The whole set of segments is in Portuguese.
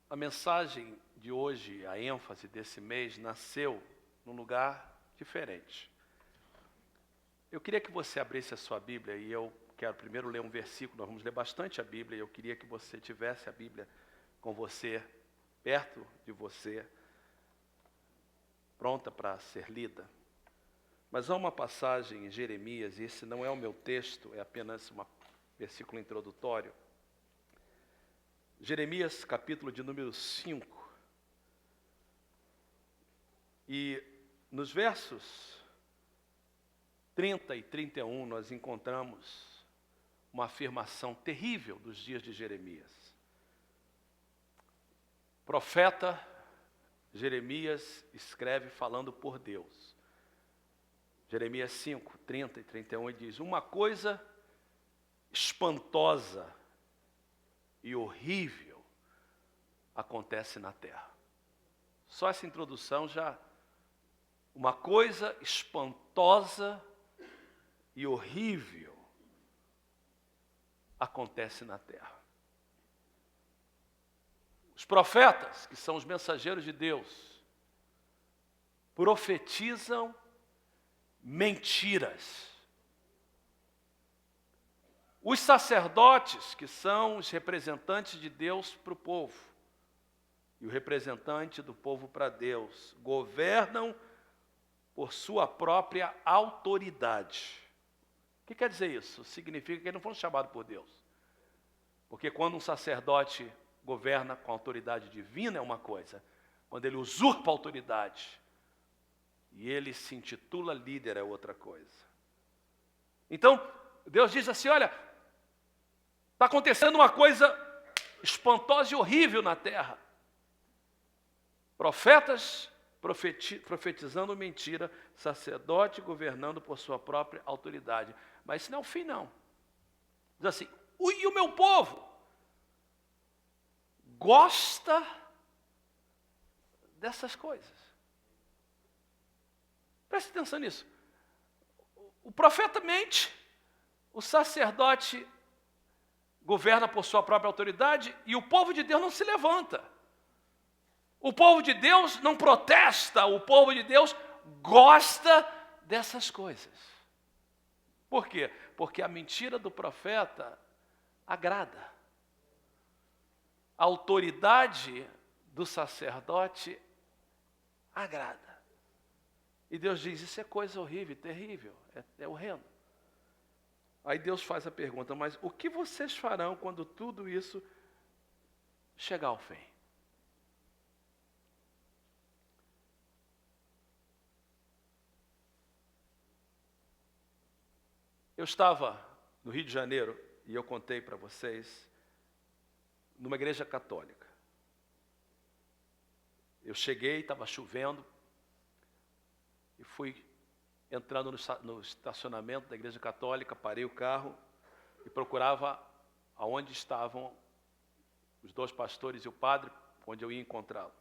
A mensagem de hoje, a ênfase desse mês, nasceu num lugar diferente. Eu queria que você abrisse a sua Bíblia e eu quero primeiro ler um versículo. Nós vamos ler bastante a Bíblia e eu queria que você tivesse a Bíblia com você, perto de você, pronta para ser lida. Mas há uma passagem em Jeremias, e esse não é o meu texto, é apenas um versículo introdutório. Jeremias, capítulo de número 5. E nos versos 30 e 31, nós encontramos uma afirmação terrível dos dias de Jeremias. Profeta Jeremias escreve falando por Deus. Jeremias 5, 30 e 31, ele diz: uma coisa espantosa e horrível acontece na terra. Só essa introdução já... Uma coisa espantosa e horrível acontece na terra. Os profetas, que são os mensageiros de Deus, profetizam mentiras. Os sacerdotes, que são os representantes de Deus para o povo, e o representante do povo para Deus, governam por sua própria autoridade. O que quer dizer isso? Significa que eles não foram chamados por Deus. Porque quando um sacerdote governa com autoridade divina é uma coisa, quando ele usurpa a autoridade e ele se intitula líder é outra coisa. Então, Deus diz assim, olha, está acontecendo uma coisa espantosa e horrível na terra. Profetas profetizando mentira, sacerdote governando por sua própria autoridade. Mas isso não é o fim, não. Diz assim, e o meu povo gosta dessas coisas. Preste atenção nisso. O profeta mente, o sacerdote governa por sua própria autoridade e o povo de Deus não se levanta. O povo de Deus não protesta, o povo de Deus gosta dessas coisas. Por quê? Porque a mentira do profeta agrada. A autoridade do sacerdote agrada. E Deus diz, isso é coisa horrível, terrível, é horrendo. Aí Deus faz a pergunta, mas o que vocês farão quando tudo isso chegar ao fim? Eu estava no Rio de Janeiro, e eu contei para vocês, numa igreja católica. Eu cheguei, estava chovendo, e fui entrando no estacionamento da igreja católica, parei o carro e procurava aonde estavam os dois pastores e o padre, onde eu ia encontrá-lo.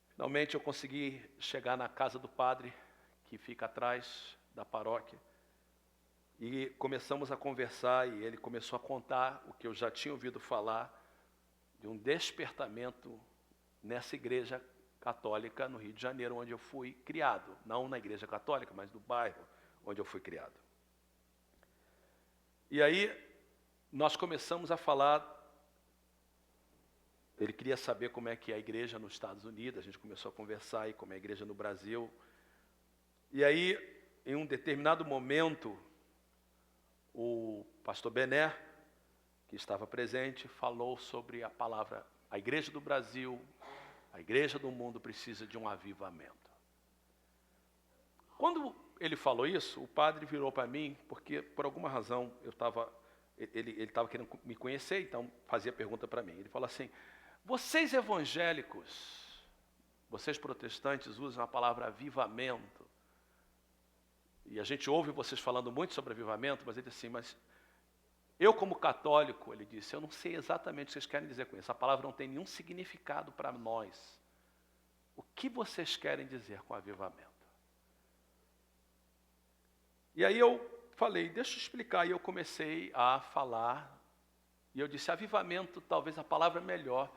Finalmente eu consegui chegar na casa do padre, que fica atrás da paróquia, e começamos a conversar e ele começou a contar o que eu já tinha ouvido falar de um despertamento nessa igreja católica no Rio de Janeiro, onde eu fui criado. Não na igreja católica, mas no bairro onde eu fui criado. E aí nós começamos a falar, ele queria saber como é que é a igreja nos Estados Unidos, a gente começou a conversar aí como é a igreja no Brasil. E aí, em um determinado momento, o pastor Bené, que estava presente, falou sobre a palavra, a igreja do Brasil, a igreja do mundo precisa de um avivamento. Quando ele falou isso, o padre virou para mim, porque por alguma razão ele estava querendo me conhecer, então fazia pergunta para mim. Ele falou assim, vocês evangélicos, vocês protestantes usam a palavra avivamento, e a gente ouve vocês falando muito sobre avivamento, mas ele disse assim, mas eu como católico, ele disse, eu não sei exatamente o que vocês querem dizer com isso. A palavra não tem nenhum significado para nós. O que vocês querem dizer com avivamento? E aí eu falei, deixa eu explicar. E eu comecei a falar, e eu disse, avivamento, talvez a palavra melhor,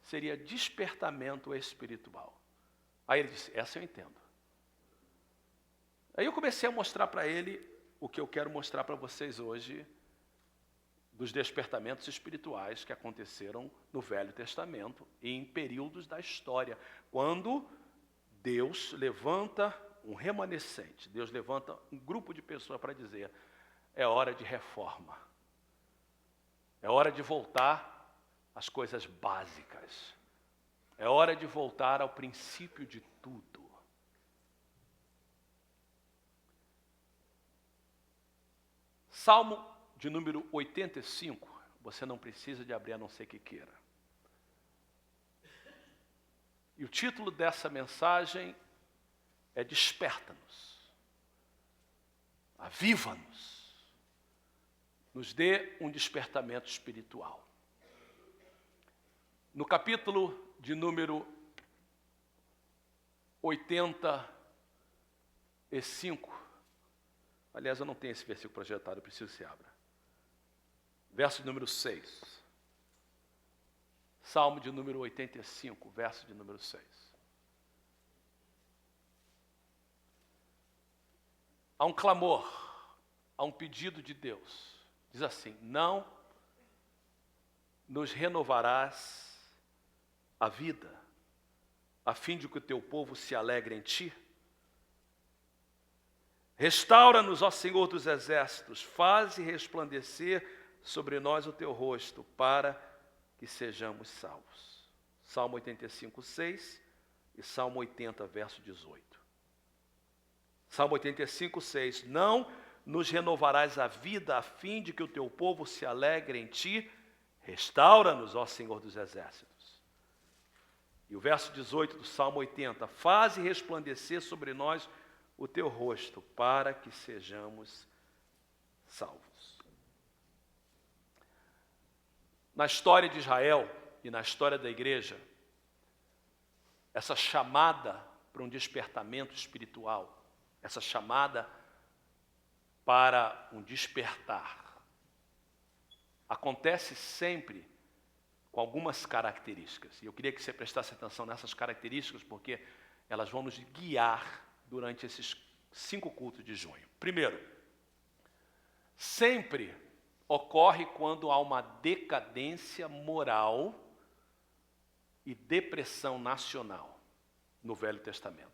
seria despertamento espiritual. Aí ele disse, essa eu entendo. Aí eu comecei a mostrar para ele o que eu quero mostrar para vocês hoje, dos despertamentos espirituais que aconteceram no Velho Testamento e em períodos da história, quando Deus levanta um remanescente, Deus levanta um grupo de pessoas para dizer, é hora de reforma, é hora de voltar às coisas básicas, é hora de voltar ao princípio de tudo. Salmo de número 85, você não precisa de abrir a não ser que queira. E o título dessa mensagem é Desperta-nos, aviva-nos, nos dê um despertamento espiritual. No capítulo de número 85, aliás, eu não tenho esse versículo projetado, eu preciso que você abra. Verso de número 6. Salmo de número 85, verso de número 6. Há um clamor, há um pedido de Deus. Diz assim, não nos renovarás a vida, a fim de que o teu povo se alegre em ti? Restaura-nos, ó Senhor dos exércitos, faze resplandecer sobre nós o teu rosto, para que sejamos salvos. Salmo 85, 6 e Salmo 80, verso 18. Salmo 85, 6. Não nos renovarás a vida, a fim de que o teu povo se alegre em ti. Restaura-nos, ó Senhor dos exércitos. E o verso 18 do Salmo 80. Faze resplandecer sobre nós o teu rosto, para que sejamos salvos. Na história de Israel e na história da igreja, essa chamada para um despertamento espiritual, essa chamada para um despertar, acontece sempre com algumas características. E eu queria que você prestasse atenção nessas características, porque elas vão nos guiar durante esses 5 cultos de junho. Primeiro, sempre ocorre quando há uma decadência moral e depressão nacional no Velho Testamento.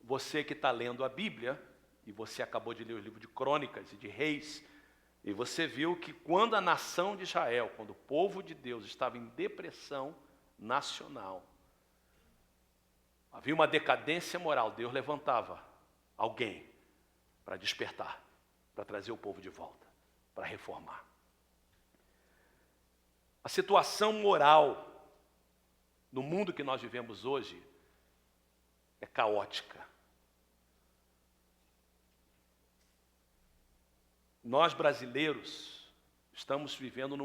Você que está lendo a Bíblia, e você acabou de ler o livro de Crônicas e de Reis, e você viu que quando a nação de Israel, quando o povo de Deus estava em depressão nacional, havia uma decadência moral, Deus levantava alguém para despertar, para trazer o povo de volta, para reformar. A situação moral no mundo que nós vivemos hoje é caótica. Nós brasileiros estamos vivendo num